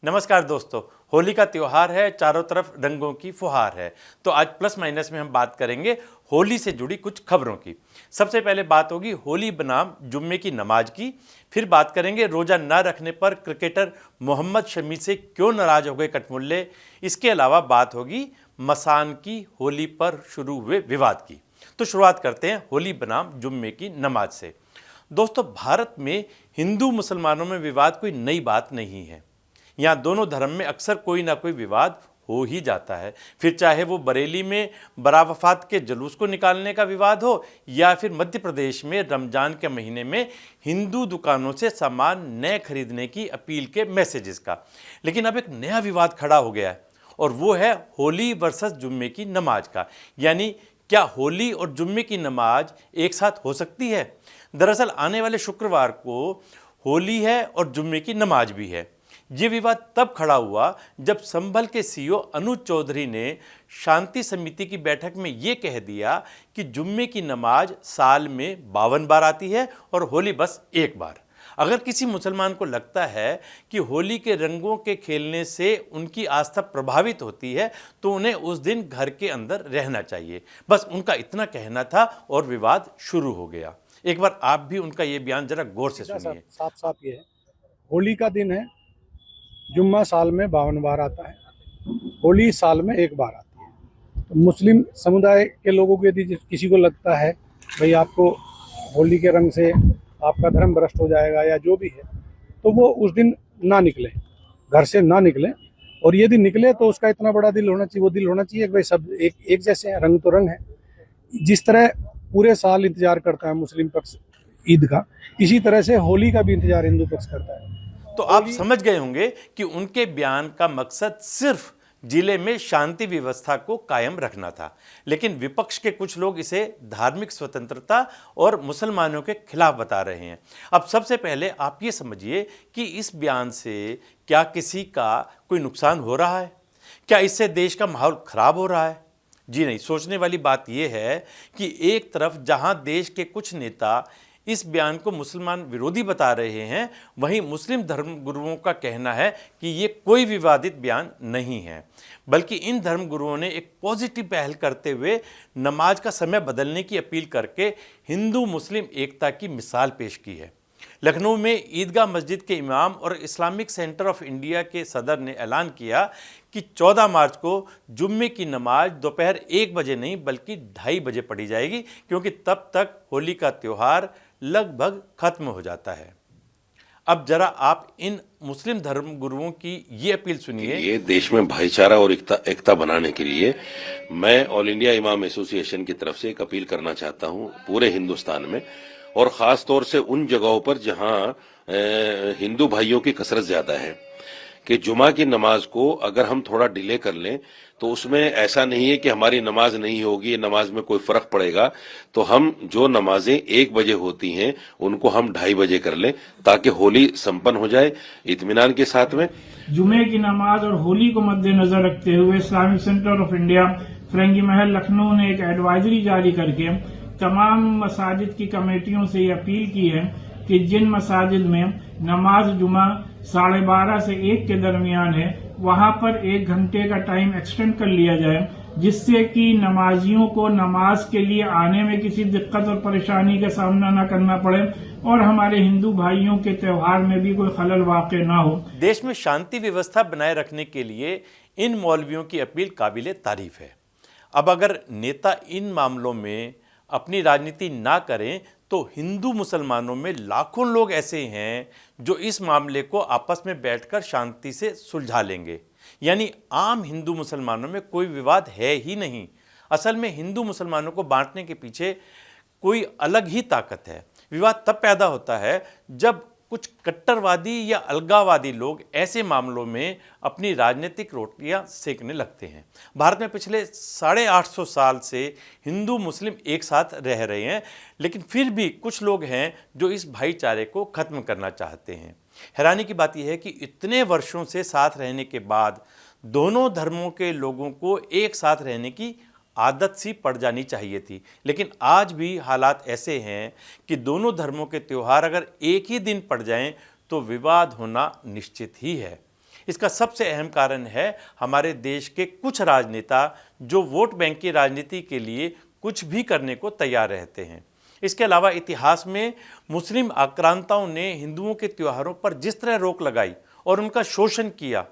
नमस्कार दोस्तों, होली का त्यौहार है, चारों तरफ रंगों की फुहार है। तो आज प्लस माइनस में हम बात करेंगे होली से जुड़ी कुछ खबरों की। सबसे पहले बात होगी होली बनाम जुम्मे की नमाज की। फिर बात करेंगे रोजा न रखने पर क्रिकेटर मोहम्मद शमी से क्यों नाराज हो गए कटमुल्ले। इसके अलावा बात होगी मसान की होली पर शुरू हुए विवाद की। तो शुरुआत करते हैं होली बनाम जुम्मे की नमाज से। दोस्तों, भारत में हिंदू मुसलमानों में विवाद कोई नई बात नहीं है। यहाँ दोनों धर्म में अक्सर कोई ना कोई विवाद हो ही जाता है। फिर चाहे वो बरेली में बरावफात के जुलूस को निकालने का विवाद हो या फिर मध्य प्रदेश में रमजान के महीने में हिंदू दुकानों से सामान नए खरीदने की अपील के मैसेजेस का। लेकिन अब एक नया विवाद खड़ा हो गया है और वो है होली वर्सेस जुम्मे की नमाज का। यानी क्या होली और जुम्मे की नमाज एक साथ हो सकती है? दरअसल आने वाले शुक्रवार को होली है और जुम्मे की नमाज भी है। ये विवाद तब खड़ा हुआ जब संभल के सीईओ अनुज चौधरी ने शांति समिति की बैठक में ये कह दिया कि जुम्मे की नमाज साल में 52 बार आती है और होली बस एक बार। अगर किसी मुसलमान को लगता है कि होली के रंगों के खेलने से उनकी आस्था प्रभावित होती है तो उन्हें उस दिन घर के अंदर रहना चाहिए। बस उनका इतना कहना था और विवाद शुरू हो गया। एक बार आप भी उनका ये बयान जरा गौर से सुनिए। साफ साफ ये है, होली का दिन है, जुम्मा साल में 52 बार आता है, होली साल में एक बार आती है। तो मुस्लिम समुदाय के लोगों को यदि किसी को लगता है भाई आपको होली के रंग से आपका धर्म भ्रष्ट हो जाएगा या जो भी है, तो वो उस दिन ना निकले, घर से ना निकले। और यदि निकले तो उसका इतना बड़ा दिल होना चाहिए, वो दिल होना चाहिए कि भाई सब एक जैसे हैं, रंग तो रंग है। जिस तरह पूरे साल इंतजार करता है मुस्लिम पक्ष ईद का, इसी तरह से होली का भी इंतजार हिंदू पक्ष करता है। तो आप समझ गए होंगे कि उनके बयान का मकसद सिर्फ जिले में शांति व्यवस्था को कायम रखना था। लेकिन विपक्ष के कुछ लोग इसे धार्मिक स्वतंत्रता और मुसलमानों के खिलाफ बता रहे हैं। अब सबसे पहले आप ये समझिए कि इस बयान से क्या किसी का कोई नुकसान हो रहा है? क्या इससे देश का माहौल खराब हो रहा है? जी नहीं। सोचने वाली बात यह है कि एक तरफ जहां देश के कुछ नेता इस बयान को मुसलमान विरोधी बता रहे हैं, वहीं मुस्लिम धर्म गुरुओं का कहना है कि ये कोई विवादित बयान नहीं है, बल्कि इन धर्म गुरुओं ने एक पॉजिटिव पहल करते हुए नमाज का समय बदलने की अपील करके हिंदू मुस्लिम एकता की मिसाल पेश की है। लखनऊ में ईदगाह मस्जिद के इमाम और इस्लामिक सेंटर ऑफ इंडिया के सदर ने ऐलान किया कि 14 मार्च को जुम्मे की नमाज दोपहर 1 बजे नहीं बल्कि 2:30 बजे पढ़ी जाएगी, क्योंकि तब तक होली का त्यौहार लगभग खत्म हो जाता है। अब जरा आप इन मुस्लिम धर्म गुरुओं की ये अपील सुनिए। ये देश में भाईचारा और एकता बनाने के लिए मैं ऑल इंडिया इमाम एसोसिएशन की तरफ से एक अपील करना चाहता हूं पूरे हिंदुस्तान में, और खास तौर से उन जगहों पर जहां हिंदू भाइयों की कसरत ज्यादा है, कि जुमा की नमाज को अगर हम थोड़ा डिले कर लें तो उसमें ऐसा नहीं है कि हमारी नमाज नहीं होगी, नमाज में कोई फर्क पड़ेगा। तो हम जो नमाजें 1 बजे होती हैं उनको हम 2:30 बजे कर लें, ताकि होली संपन्न हो जाए इत्मीनान के साथ में। जुमे की नमाज और होली को मद्देनजर रखते हुए इस्लामिक सेंटर ऑफ इंडिया फिरंगी महल लखनऊ ने एक एडवाइजरी जारी करके तमाम मसाजिद की कमेटियों से ये अपील की है कि जिन मसाजिद में नमाज जुमा 12:30 से 1 के दरमियान है, वहां पर 1 घंटे का टाइम एक्सटेंड कर लिया जाए, जिससे कि नमाजियों को नमाज के लिए आने में किसी दिक्कत और परेशानी का सामना न करना पड़े और हमारे हिंदू भाइयों के त्योहार में भी कोई खलल वाक़ ना हो। देश में शांति व्यवस्था बनाए रखने के लिए इन मौलवियों की अपील काबिले तारीफ है। अब अगर नेता इन मामलों में अपनी राजनीति ना करें तो हिंदू मुसलमानों में लाखों लोग ऐसे हैं जो इस मामले को आपस में बैठकर शांति से सुलझा लेंगे। यानी आम हिंदू मुसलमानों में कोई विवाद है ही नहीं। असल में हिंदू मुसलमानों को बांटने के पीछे कोई अलग ही ताकत है। विवाद तब पैदा होता है जब कुछ कट्टरवादी या अलगाववादी लोग ऐसे मामलों में अपनी राजनीतिक रोटियां सेकने लगते हैं। भारत में पिछले 850 साल से हिंदू मुस्लिम एक साथ रह रहे हैं, लेकिन फिर भी कुछ लोग हैं जो इस भाईचारे को खत्म करना चाहते हैं। हैरानी की बात यह है कि इतने वर्षों से साथ रहने के बाद दोनों धर्मों के लोगों को एक साथ रहने की आदत सी पड़ जानी चाहिए थी, लेकिन आज भी हालात ऐसे हैं कि दोनों धर्मों के त्यौहार अगर एक ही दिन पड़ जाएं तो विवाद होना निश्चित ही है। इसका सबसे अहम कारण है हमारे देश के कुछ राजनेता जो वोट बैंक की राजनीति के लिए कुछ भी करने को तैयार रहते हैं। इसके अलावा इतिहास में मुस्लिम आक्रांताओं ने हिंदुओं के त्योहारों पर जिस तरह रोक लगाई और उनका शोषण किया,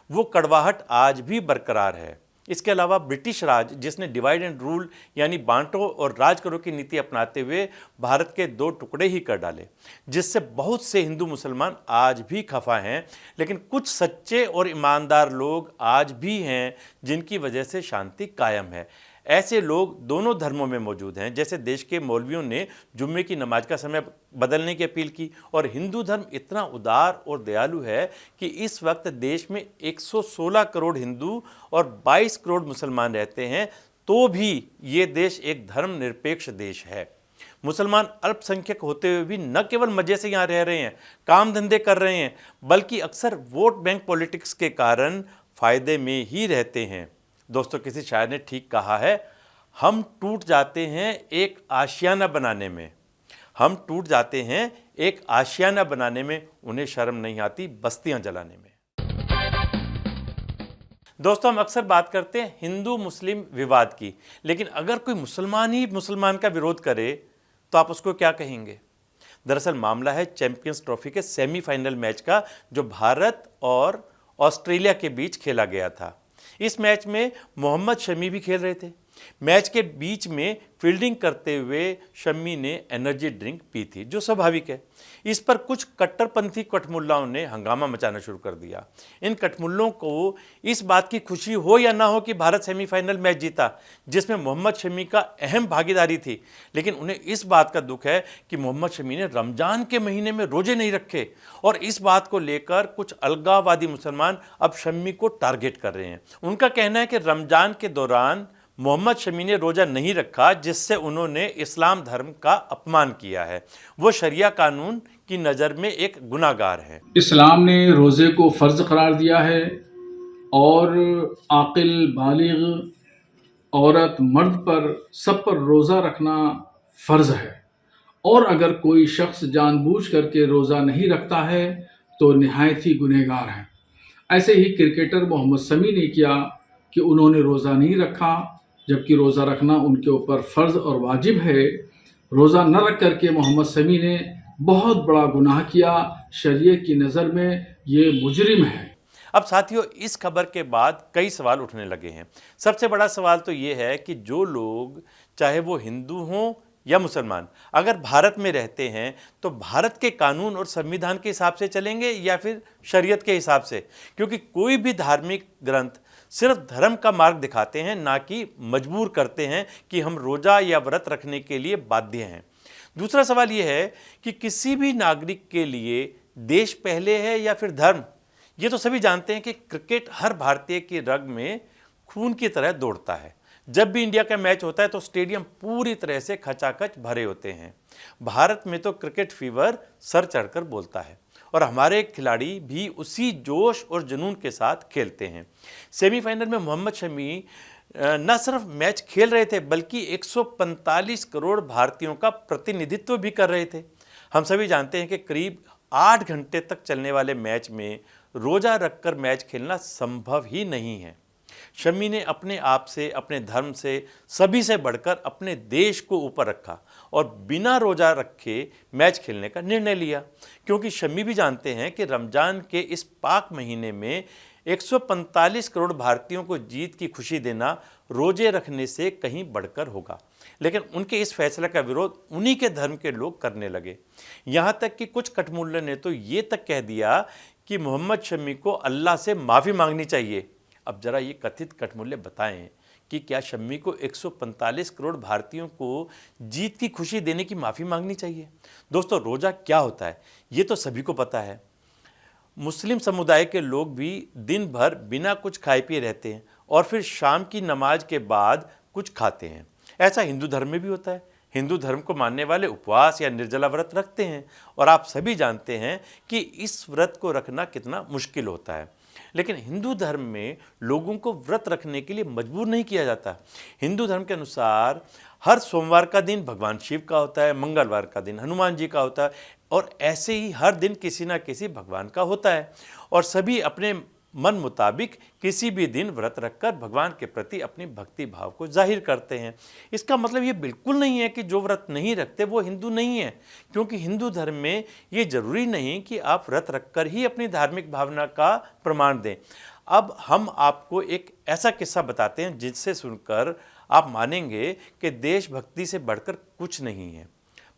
वो कड़वाहट आज भी बरकरार है। इसके अलावा ब्रिटिश राज जिसने डिवाइड एंड रूल यानी बांटो और राज करो की नीति अपनाते हुए भारत के 2 टुकड़े ही कर डाले, जिससे बहुत से हिंदू मुसलमान आज भी खफा हैं। लेकिन कुछ सच्चे और ईमानदार लोग आज भी हैं जिनकी वजह से शांति कायम है। ऐसे लोग दोनों धर्मों में मौजूद हैं। जैसे देश के मौलवियों ने जुम्मे की नमाज का समय बदलने की अपील की, और हिंदू धर्म इतना उदार और दयालु है कि इस वक्त देश में 116 करोड़ हिंदू और 22 करोड़ मुसलमान रहते हैं, तो भी ये देश एक धर्मनिरपेक्ष देश है। मुसलमान अल्पसंख्यक होते हुए भी न केवल मजे से यहाँ रह रहे हैं, काम धंधे कर रहे हैं, बल्कि अक्सर वोट बैंक पॉलिटिक्स के कारण फायदे में ही रहते हैं। दोस्तों, किसी शायर ने ठीक कहा है, हम टूट जाते हैं एक आशियाना बनाने में, हम टूट जाते हैं एक आशियाना बनाने में, उन्हें शर्म नहीं आती बस्तियां जलाने में। दोस्तों, हम अक्सर बात करते हैं हिंदू मुस्लिम विवाद की, लेकिन अगर कोई मुसलमान ही मुसलमान का विरोध करे तो आप उसको क्या कहेंगे? दरअसल मामला है चैंपियंस ट्रॉफी के सेमीफाइनल मैच का, जो भारत और ऑस्ट्रेलिया के बीच खेला गया था। इस मैच में मोहम्मद शमी भी खेल रहे थे। मैच के बीच में फील्डिंग करते हुए शमी ने एनर्जी ड्रिंक पी थी, जो स्वाभाविक है। इस पर कुछ कट्टरपंथी कठमुल्लाओं ने हंगामा मचाना शुरू कर दिया। इन कठमुल्लों को इस बात की खुशी हो या ना हो कि भारत सेमीफाइनल मैच जीता, जिसमें मोहम्मद शमी का अहम भागीदारी थी, लेकिन उन्हें इस बात का दुख है कि मोहम्मद शमी ने रमजान के महीने में रोजे नहीं रखे, और इस बात को लेकर कुछ अलगाववादी मुसलमान अब शमी को टारगेट कर रहे हैं। उनका कहना है कि रमजान के दौरान मोहम्मद शमी ने रोजा नहीं रखा, जिससे उन्होंने इस्लाम धर्म का अपमान किया है। वो शरिया कानून की नज़र में एक गुनाहगार है। इस्लाम ने रोज़े को फ़र्ज करार दिया है और आकिल बालिग औरत मर्द पर सब पर रोज़ा रखना फ़र्ज़ है, और अगर कोई शख्स जानबूझ करके रोज़ा नहीं रखता है तो निहायत ही गुनहगार है। ऐसे ही क्रिकेटर मोहम्मद शमी ने किया कि उन्होंने रोज़ा नहीं रखा, जबकि रोज़ा रखना उनके ऊपर फ़र्ज़ और वाजिब है। रोज़ा न रख करके मोहम्मद शमी ने बहुत बड़ा गुनाह किया। शरीयत की नज़र में ये मुजरिम है। अब साथियों, इस खबर के बाद कई सवाल उठने लगे हैं। सबसे बड़ा सवाल तो ये है कि जो लोग, चाहे वो हिंदू हों या मुसलमान, अगर भारत में रहते हैं तो भारत के कानून और संविधान के हिसाब से चलेंगे या फिर शरीयत के हिसाब से? क्योंकि कोई भी धार्मिक ग्रंथ सिर्फ धर्म का मार्ग दिखाते हैं, ना कि मजबूर करते हैं कि हम रोजा या व्रत रखने के लिए बाध्य हैं। दूसरा सवाल यह है कि किसी भी नागरिक के लिए देश पहले है या फिर धर्म? ये तो सभी जानते हैं कि क्रिकेट हर भारतीय की रग में खून की तरह दौड़ता है। जब भी इंडिया का मैच होता है तो स्टेडियम पूरी तरह से खचाखच भरे होते हैं। भारत में तो क्रिकेट फीवर सर चढ़कर बोलता है, और हमारे खिलाड़ी भी उसी जोश और जुनून के साथ खेलते हैं। सेमीफाइनल में मोहम्मद शमी न सिर्फ मैच खेल रहे थे, बल्कि 145 करोड़ भारतीयों का प्रतिनिधित्व भी कर रहे थे। हम सभी जानते हैं कि करीब 8 घंटे तक चलने वाले मैच में रोजा रखकर मैच खेलना संभव ही नहीं है। शमी ने अपने आप से, अपने धर्म से, सभी से बढ़कर अपने देश को ऊपर रखा और बिना रोजा रखे मैच खेलने का निर्णय लिया, क्योंकि शमी भी जानते हैं कि रमजान के इस पाक महीने में 145 करोड़ भारतीयों को जीत की खुशी देना रोजे रखने से कहीं बढ़कर होगा। लेकिन उनके इस फैसले का विरोध उन्हीं के धर्म के लोग करने लगे। यहाँ तक कि कुछ कठमुल्लों ने तो ये तक कह दिया कि मोहम्मद शमी को अल्लाह से माफ़ी मांगनी चाहिए। अब जरा ये कथित कठमुल्ले बताएं कि क्या शमी को 145 करोड़ भारतीयों को जीत की खुशी देने की माफ़ी मांगनी चाहिए? दोस्तों, रोज़ा क्या होता है ये तो सभी को पता है। मुस्लिम समुदाय के लोग भी दिन भर बिना कुछ खाए पिए रहते हैं और फिर शाम की नमाज के बाद कुछ खाते हैं। ऐसा हिंदू धर्म में भी होता है। हिंदू धर्म को मानने वाले उपवास या निर्जला व्रत रखते हैं, और आप सभी जानते हैं कि इस व्रत को रखना कितना मुश्किल होता है। लेकिन हिंदू धर्म में लोगों को व्रत रखने के लिए मजबूर नहीं किया जाता। हिंदू धर्म के अनुसार हर सोमवार का दिन भगवान शिव का होता है, मंगलवार का दिन हनुमान जी का होता है, और ऐसे ही हर दिन किसी ना किसी भगवान का होता है। और सभी अपने मन मुताबिक किसी भी दिन व्रत रखकर भगवान के प्रति अपनी भक्ति भाव को जाहिर करते हैं। इसका मतलब ये बिल्कुल नहीं है कि जो व्रत नहीं रखते वो हिंदू नहीं है, क्योंकि हिंदू धर्म में ये जरूरी नहीं कि आप व्रत रखकर ही अपनी धार्मिक भावना का प्रमाण दें। अब हम आपको एक ऐसा किस्सा बताते हैं जिससे सुनकर आप मानेंगे कि देशभक्ति से बढ़कर कुछ नहीं है।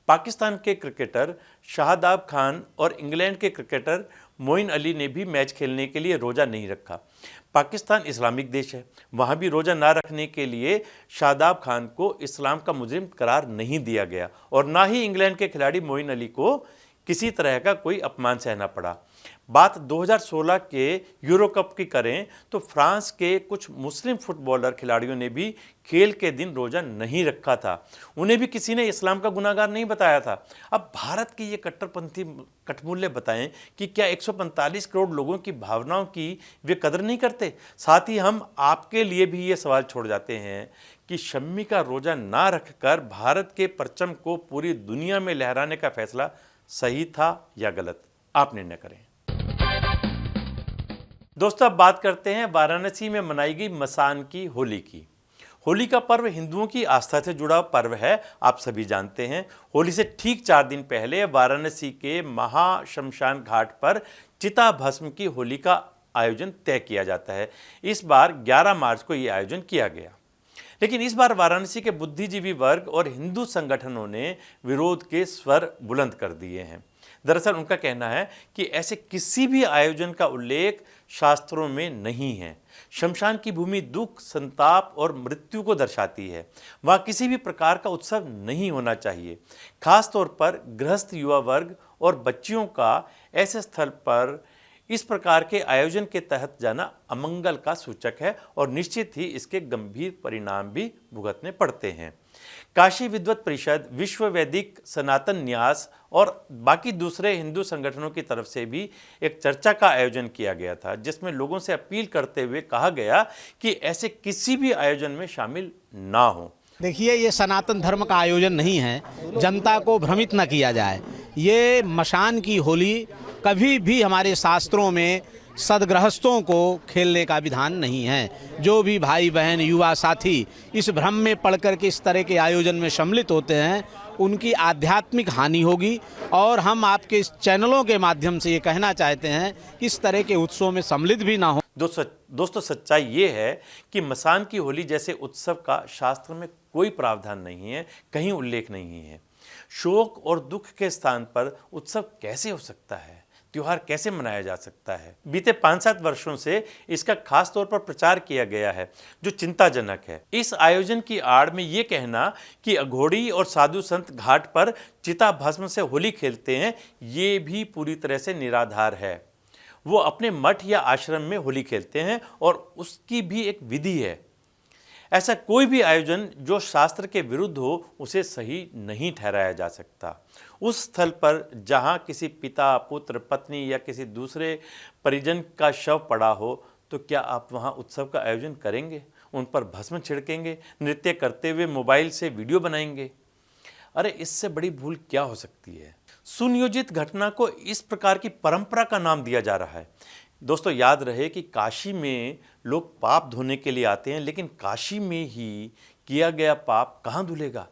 पाकिस्तान के क्रिकेटर शाहदाब खान और इंग्लैंड के क्रिकेटर मोइन अली ने भी मैच खेलने के लिए रोज़ा नहीं रखा। पाकिस्तान इस्लामिक देश है, वहाँ भी रोज़ा ना रखने के लिए शाहदाब खान को इस्लाम का मुजरिम करार नहीं दिया गया और ना ही इंग्लैंड के खिलाड़ी मोइन अली को किसी तरह का कोई अपमान सहना पड़ा। बात 2016 के यूरो कप की करें तो फ्रांस के कुछ मुस्लिम फुटबॉलर खिलाड़ियों ने भी खेल के दिन रोज़ा नहीं रखा था, उन्हें भी किसी ने इस्लाम का गुनाहगार नहीं बताया था। अब भारत के ये कट्टरपंथी कठमूल्य बताएं कि क्या 145 करोड़ लोगों की भावनाओं की वे कदर नहीं करते? साथ ही हम आपके लिए भी ये सवाल छोड़ जाते हैं कि शम्मी का रोज़ा ना रखकर भारत के परचम को पूरी दुनिया में लहराने का फैसला सही था या गलत? आप निर्णय करें। दोस्तों, अब बात करते हैं वाराणसी में मनाई गई मसान की होली की। होली का पर्व हिंदुओं की आस्था से जुड़ा पर्व है, आप सभी जानते हैं। होली से ठीक 4 दिन पहले वाराणसी के महाशमशान घाट पर चिता भस्म की होली का आयोजन तय किया जाता है। इस बार 11 मार्च को ये आयोजन किया गया, लेकिन इस बार वाराणसी के बुद्धिजीवी वर्ग और हिंदू संगठनों ने विरोध के स्वर बुलंद कर दिए हैं। दरअसल उनका कहना है कि ऐसे किसी भी आयोजन का उल्लेख शास्त्रों में नहीं है। शमशान की भूमि दुख, संताप और मृत्यु को दर्शाती है, वहाँ किसी भी प्रकार का उत्सव नहीं होना चाहिए। खास तौर पर गृहस्थ युवा वर्ग और बच्चियों का ऐसे स्थल पर इस प्रकार के आयोजन के तहत जाना अमंगल का सूचक है और निश्चित ही इसके गंभीर परिणाम भी भुगतने पड़ते हैं। काशी विद्वत परिषद, विश्व वैदिक सनातन न्यास और बाकी दूसरे हिंदू संगठनों की तरफ से भी एक चर्चा का आयोजन किया गया था, जिसमें लोगों से अपील करते हुए कहा गया कि ऐसे किसी भी आयोजन में शामिल ना हो। देखिए, ये सनातन धर्म का आयोजन नहीं है, जनता को भ्रमित न किया जाए। ये मशान की होली कभी भी हमारे शास्त्रों में सदगृहस्थों को खेलने का विधान नहीं है। जो भी भाई बहन युवा साथी इस भ्रम में पड़कर के इस तरह के आयोजन में सम्मिलित होते हैं, उनकी आध्यात्मिक हानि होगी। और हम आपके इस चैनलों के माध्यम से ये कहना चाहते हैं कि इस तरह के उत्सवों में सम्मिलित भी ना हो। दोस्तों, सच्चाई ये है कि मसान की होली जैसे उत्सव का शास्त्र में कोई प्रावधान नहीं है, कहीं उल्लेख नहीं है। शोक और दुख के स्थान पर उत्सव कैसे हो सकता है? त्योहार कैसे मनाया जा सकता है? बीते 5-7 वर्षों से इसका खास तौर पर प्रचार किया गया है, जो चिंताजनक है। इस आयोजन की आड़ में ये कहना कि अघोड़ी और साधु संत घाट पर चिता भस्म से होली खेलते हैं, ये भी पूरी तरह से निराधार है। वो अपने मठ या आश्रम में होली खेलते हैं और उसकी भी एक विधि है। ऐसा कोई भी आयोजन जो शास्त्र के विरुद्ध हो, उसे सही नहीं ठहराया जा सकता। उस स्थल पर जहाँ किसी पिता, पुत्र, पत्नी या किसी दूसरे परिजन का शव पड़ा हो, तो क्या आप वहाँ उत्सव का आयोजन करेंगे? उन पर भस्म छिड़केंगे? नृत्य करते हुए मोबाइल से वीडियो बनाएंगे? अरे, इससे बड़ी भूल क्या हो सकती है? सुनियोजित घटना को इस प्रकार की परंपरा का नाम दिया जा रहा है। दोस्तों, याद रहे कि काशी में लोग पाप धोने के लिए आते हैं, लेकिन काशी में ही किया गया पाप कहाँ धुलेगा?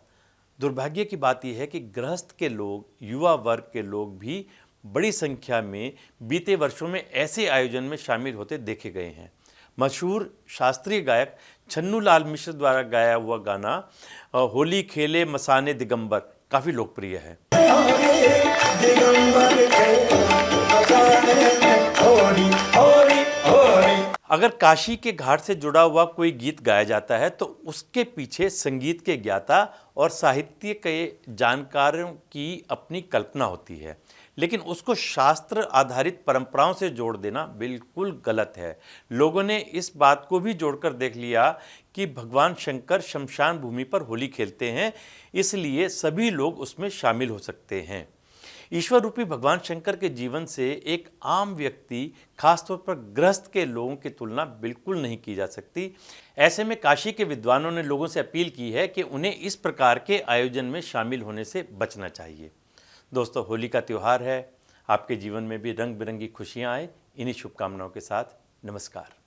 दुर्भाग्य की बात यह है कि गृहस्थ के लोग, युवा वर्ग के लोग भी बड़ी संख्या में बीते वर्षों में ऐसे आयोजन में शामिल होते देखे गए हैं। मशहूर शास्त्रीय गायक छन्नू लाल मिश्र द्वारा गाया हुआ गाना होली खेले मसाने दिगंबर काफ़ी लोकप्रिय है। अगर काशी के घाट से जुड़ा हुआ कोई गीत गाया जाता है तो उसके पीछे संगीत के ज्ञाता और साहित्य के जानकारों की अपनी कल्पना होती है, लेकिन उसको शास्त्र आधारित परंपराओं से जोड़ देना बिल्कुल गलत है। लोगों ने इस बात को भी जोड़कर देख लिया कि भगवान शंकर शमशान भूमि पर होली खेलते हैं, इसलिए सभी लोग उसमें शामिल हो सकते हैं। ईश्वर रूपी भगवान शंकर के जीवन से एक आम व्यक्ति, खासतौर पर गृहस्थ के लोगों की तुलना बिल्कुल नहीं की जा सकती। ऐसे में काशी के विद्वानों ने लोगों से अपील की है कि उन्हें इस प्रकार के आयोजन में शामिल होने से बचना चाहिए। दोस्तों, होली का त्यौहार है, आपके जीवन में भी रंग बिरंगी खुशियाँ आए, इन्हीं शुभकामनाओं के साथ नमस्कार।